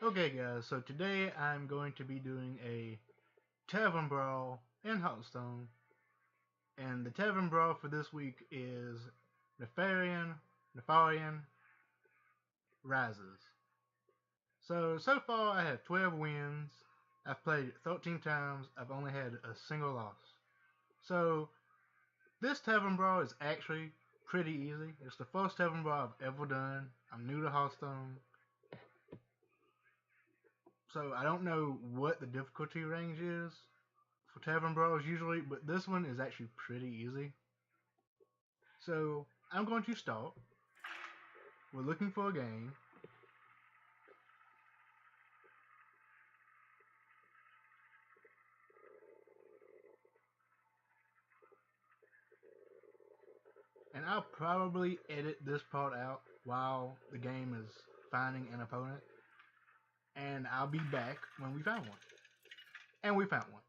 Okay guys, so today I'm going to be doing a Tavern Brawl in Hearthstone, and the Tavern Brawl for this week is Nefarian Rises. So far I have 12 wins, I've played 13 times, I've only had a single loss. So this Tavern Brawl is actually pretty easy. It's the first Tavern Brawl I've ever done. I'm new to Hearthstone, so I don't know what the difficulty range is for Tavern Brawls usually, but this one is actually pretty easy. So I'm going to start. We're looking for a game. And I'll probably edit this part out while the game is finding an opponent. And I'll be back when we find one. And we found one.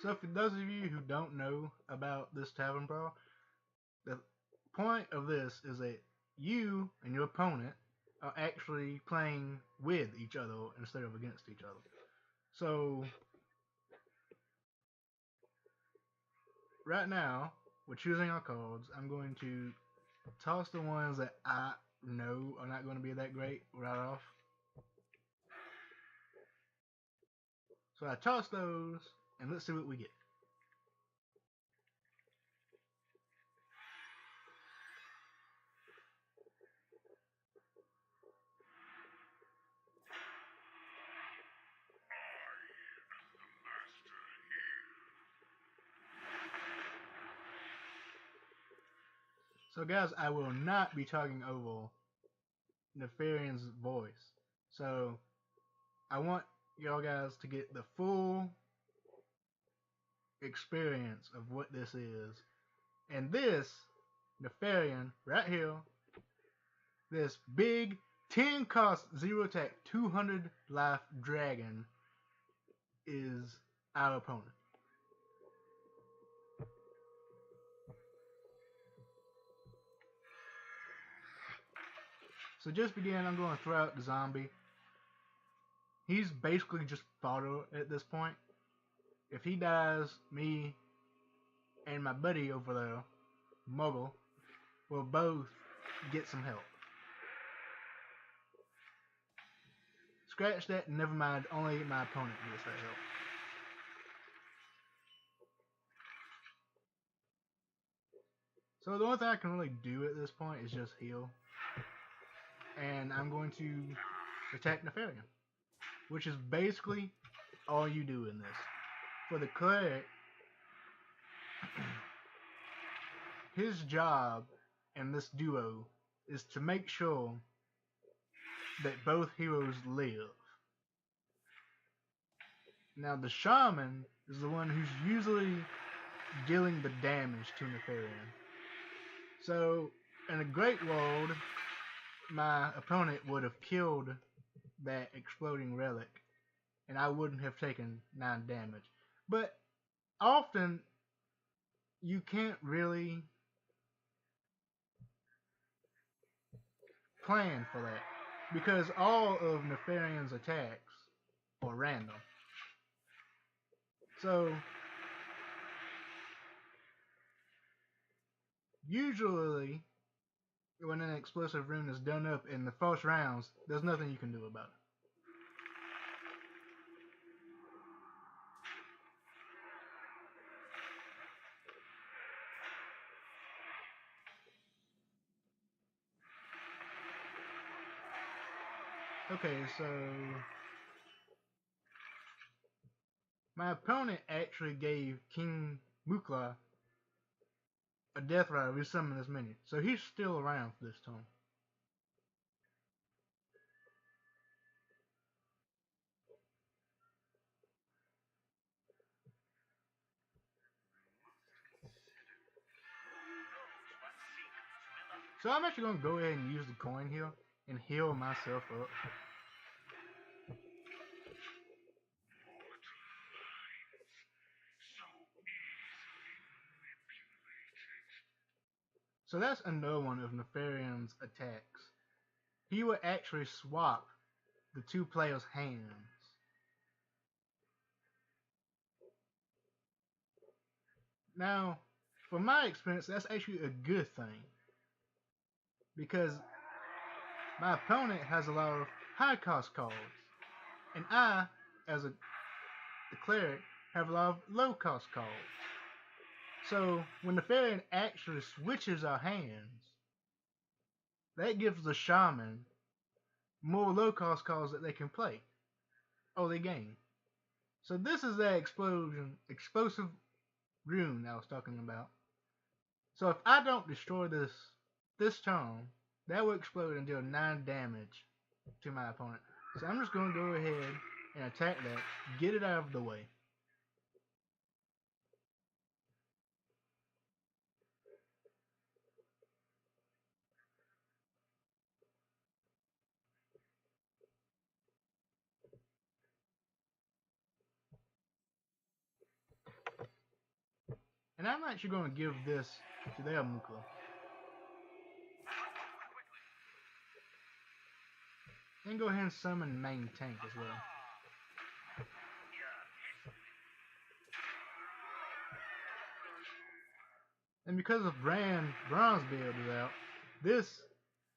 So for those of you who don't know about this Tavern Brawl, the point of this is that you and your opponent are actually playing with each other instead of against each other. So right now we're choosing our cards. I'm going to toss the ones that I know are not going to be that great right off. So I toss those and let's see what we get. So guys, I will not be talking over Nefarian's voice. So I want y'all guys to get the full experience of what this is. And this Nefarian right here, this big 10 cost 0 attack 200 life dragon is our opponent. So just begin, I'm going to throw out the zombie. He's basically just fodder at this point. If he dies, me and my buddy over there, Muggle, will both get some help. Scratch that, never mind, only my opponent gets that help. So the only thing I can really do at this point is just heal. And I'm going to attack Nefarian, which is basically all you do in this. For the cleric, his job in this duo is to make sure that both heroes live. Now the shaman is the one who's usually dealing the damage to Nefarian. So in a great world, my opponent would have killed that exploding relic and I wouldn't have taken 9 damage. But often you can't really plan for that because all of Nefarian's attacks are random. So usually when an explosive rune is done up in the first rounds, there's nothing you can do about it. Okay, so my opponent actually gave King Mukla a death rider who summoned this minion, so he's still around for this turn. So I'm actually going to go ahead and use the coin here and heal myself up. So that's another one of Nefarian's attacks. He would actually swap the two players' hands. Now, from my experience, that's actually a good thing. Because my opponent has a lot of high cost cards. And I, as a cleric, have a lot of low cost cards. So when the Nefarian actually switches our hands, that gives the shaman more low cost cards that they can play. Or they gain. So this is that explosive rune I was talking about. So if I don't destroy this turn, that will explode and deal 9 damage to my opponent. So I'm just going to go ahead and attack that, get it out of the way. And I'm actually going to give this to their Mukla. And go ahead and summon main tank as well. And because of Bronze build is out, this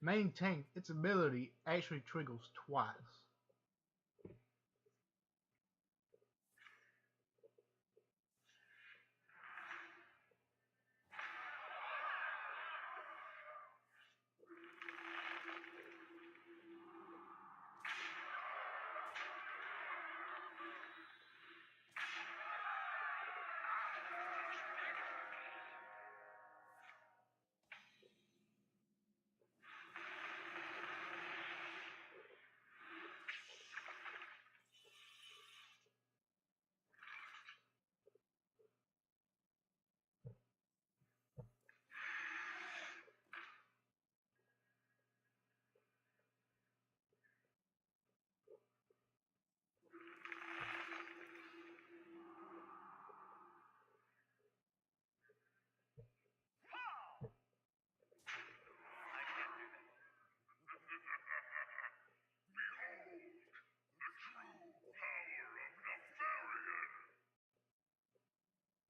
main tank, its ability actually triggers twice.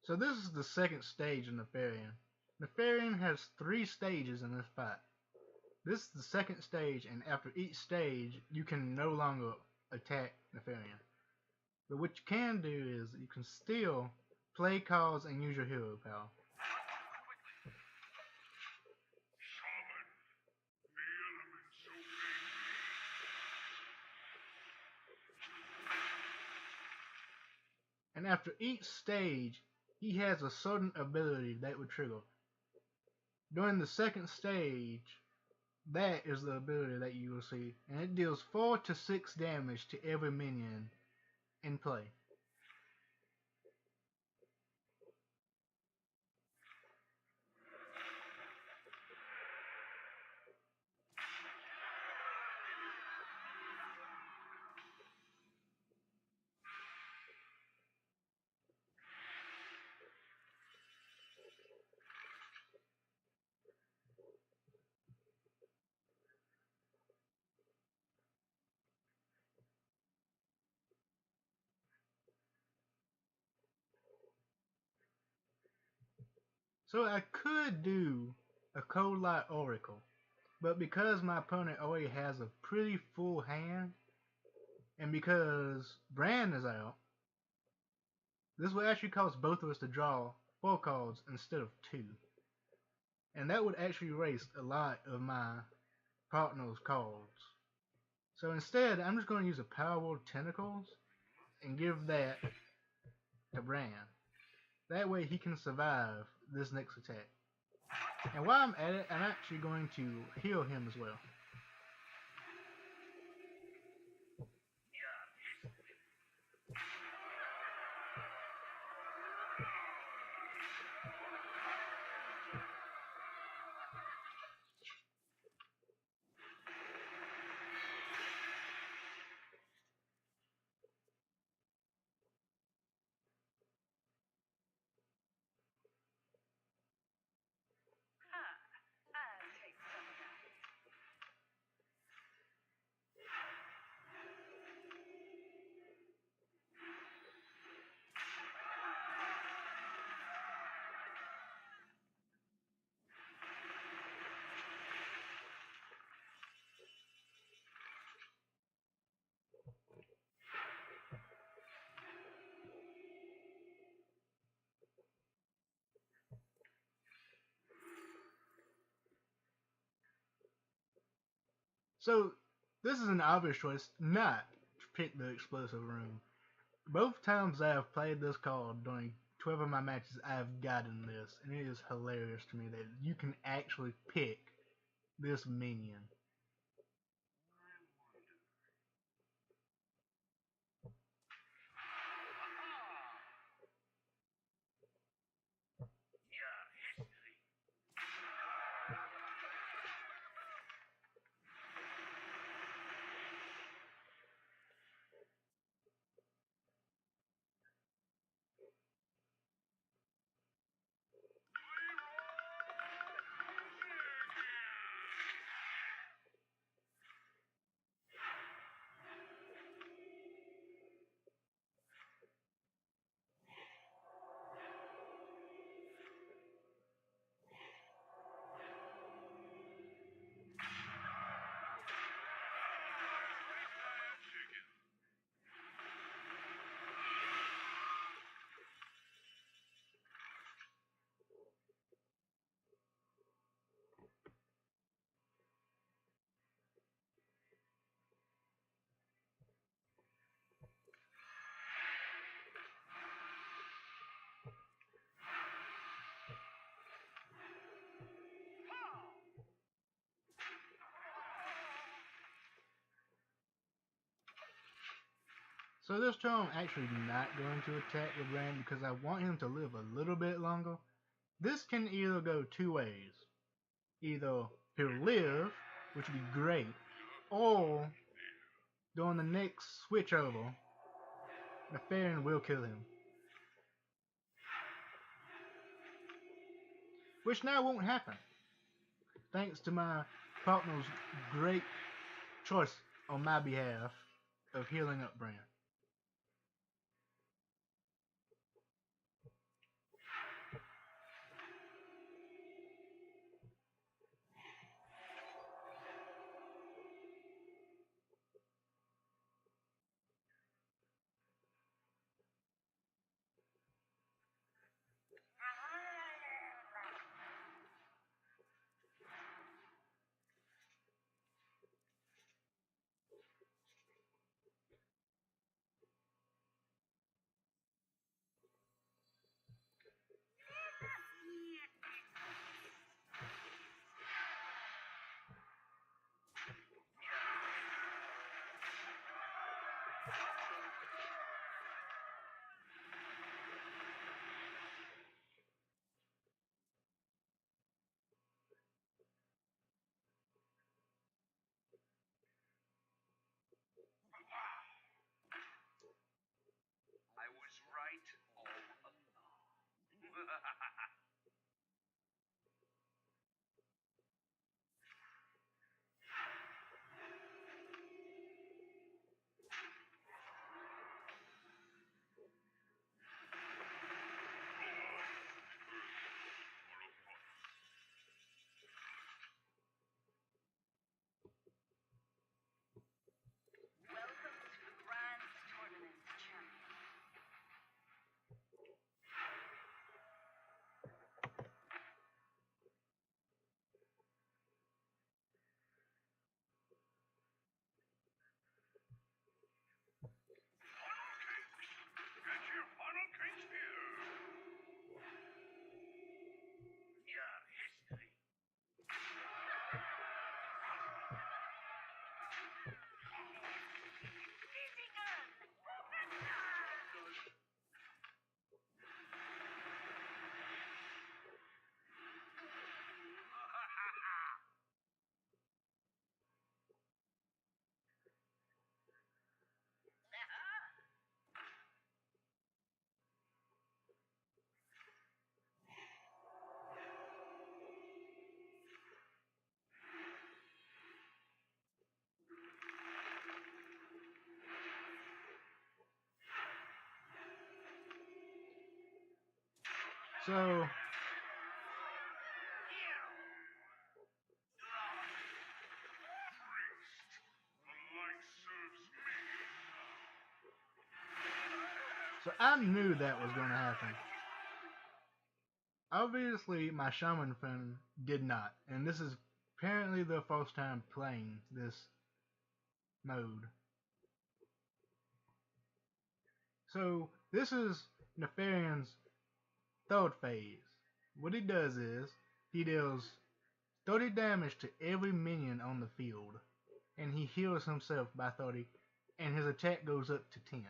So this is the second stage of Nefarian. Nefarian has 3 stages in this fight. This is the second stage, and after each stage, you can no longer attack Nefarian. But what you can do is you can still play cards and use your hero power. And after each stage, he has a certain ability that would trigger. During the second stage, that is the ability that you will see, and it deals 4 to 6 damage to every minion in play. So I could do a Cold Light Oracle, but because my opponent already has a pretty full hand, and because Bran is out, this will actually cause both of us to draw 4 cards instead of 2. And that would actually waste a lot of my partner's cards. So instead, I'm just going to use a Power Word Tentacles and give that to Bran. That way he can survive this next attack. And while I'm at it, I'm actually going to heal him as well. So this is an obvious choice not to pick the explosive room. Both times I have played this card during 12 of my matches, I have gotten this, and it is hilarious to me that you can actually pick this minion. So this turn I'm actually not going to attack with Rand because I want him to live a little bit longer. This can either go two ways. Either he'll live, which would be great, or during the next switch over, the Fairy will kill him. Which now won't happen, thanks to my partner's great choice on my behalf of healing up Bran. I was right all along. Welcome to the Grand Tournament, champion. Get your funnel cakes here! Yeah, history. So I knew that was going to happen. Obviously, my shaman friend did not, and this is apparently the first time playing this mode. So this is Nefarian's third phase. What he does is he deals 30 damage to every minion on the field, and he heals himself by 30, and his attack goes up to 10.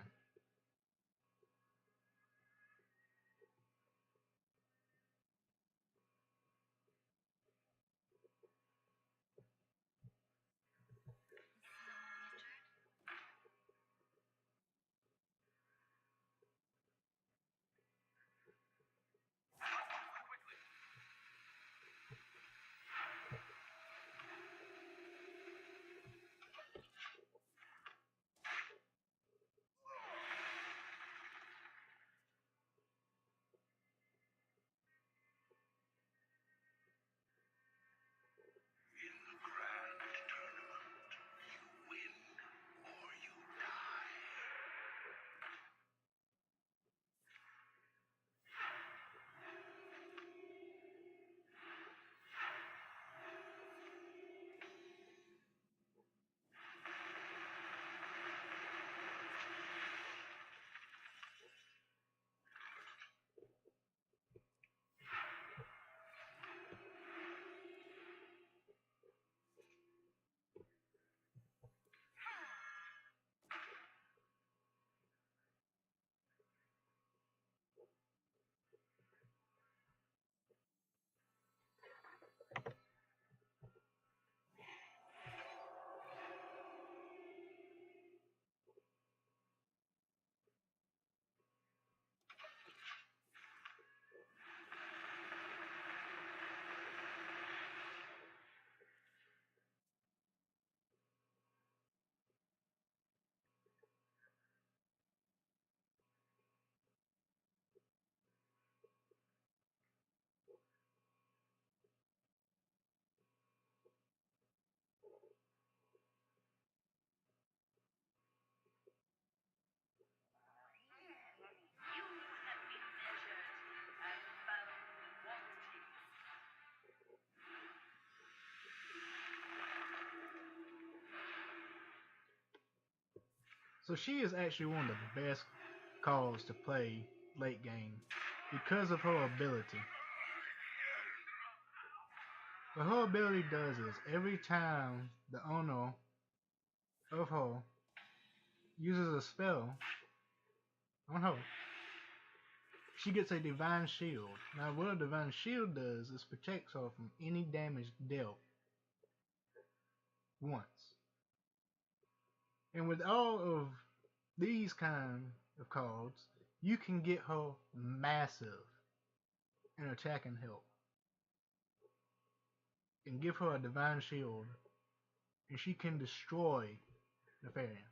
So she is actually one of the best cards to play late game because of her ability. What her ability does is every time the owner of her uses a spell on her, she gets a divine shield. Now what a divine shield does is protects her from any damage dealt once. And with all of these kind of cards, you can get her massive in attacking help. And give her a divine shield, and she can destroy Nefarian.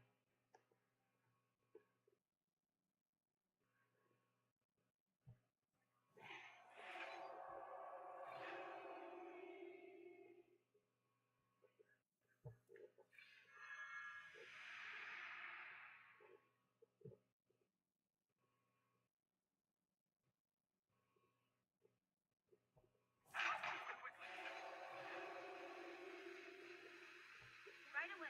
Right away.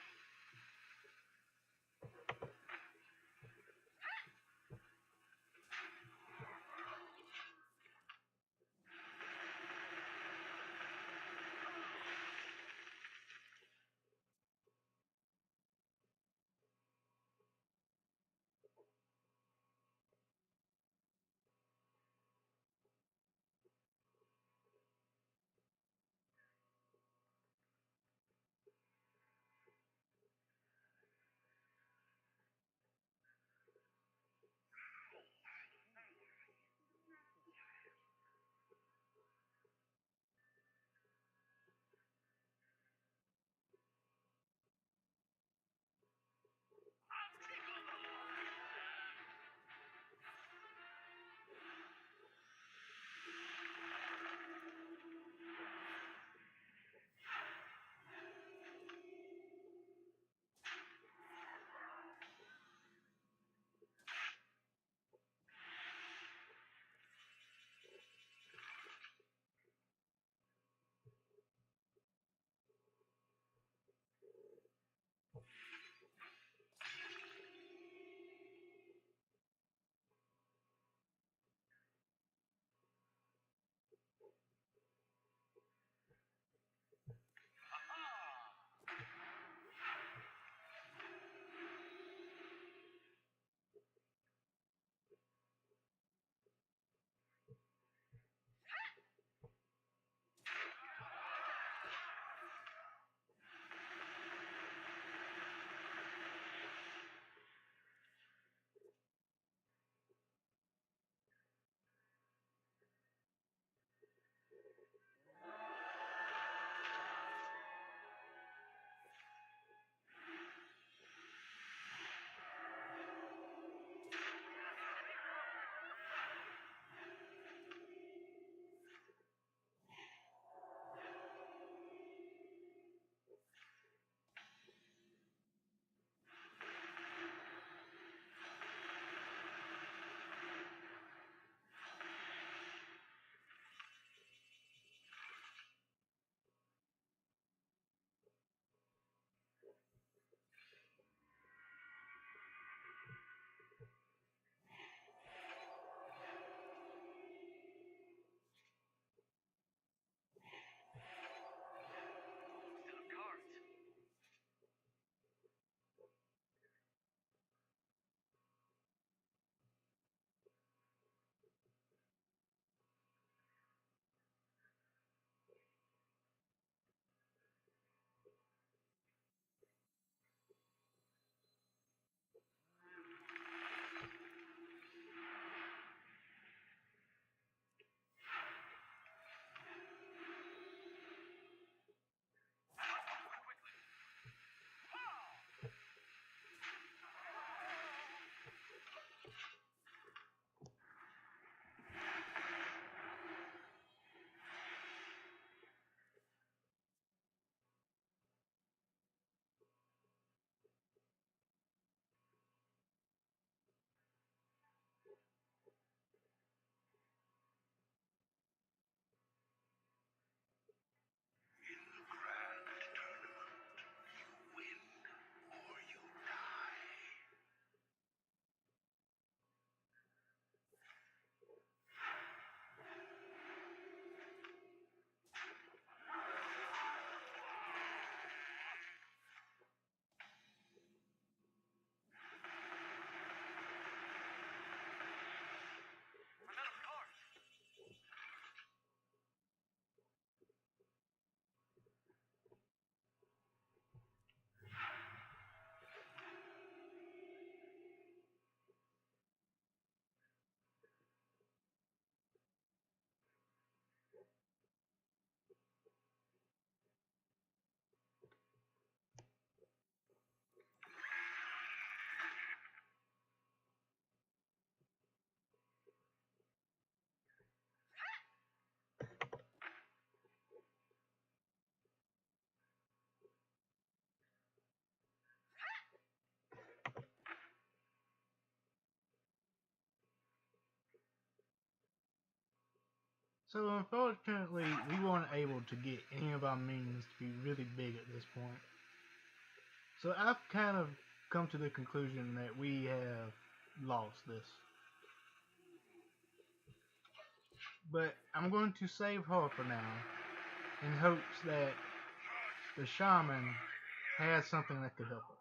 So unfortunately, we weren't able to get any of our minions to be really big at this point. So I've kind of come to the conclusion that we have lost this. But I'm going to save her for now, in hopes that the shaman has something that could help us.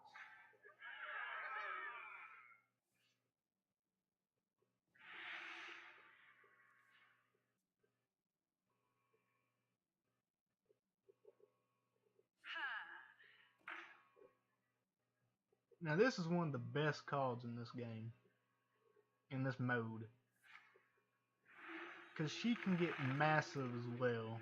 Now this is one of the best cards in this game, in this mode. Because she can get massive as well.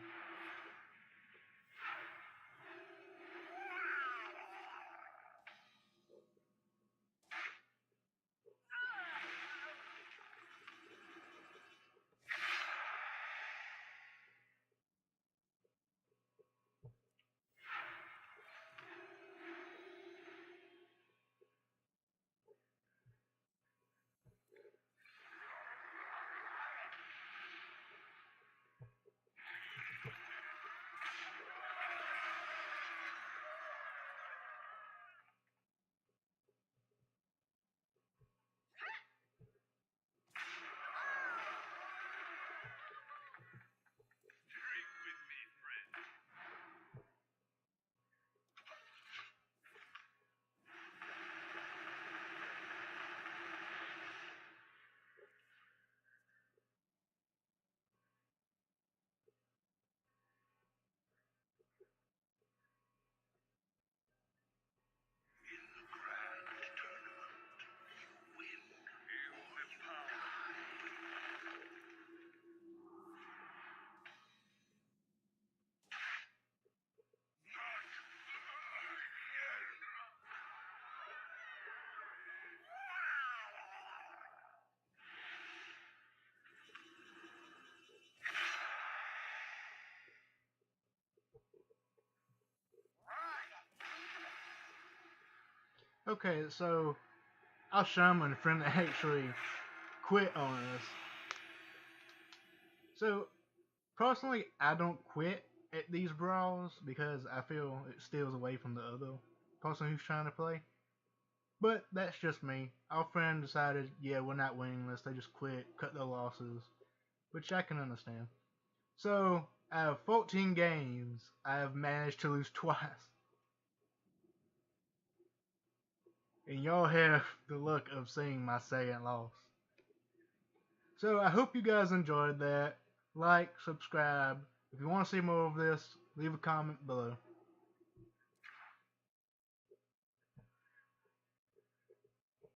Okay, so our shaman friend actually quit on us. So personally, I don't quit at these brawls because I feel it steals away from the other person who's trying to play. But that's just me. Our friend decided, yeah, we're not winning this. They just quit, cut their losses, which I can understand. So out of 14 games, I have managed to lose twice. And y'all have the luck of seeing my second loss. So I hope you guys enjoyed that. Like, subscribe. If you want to see more of this, leave a comment below.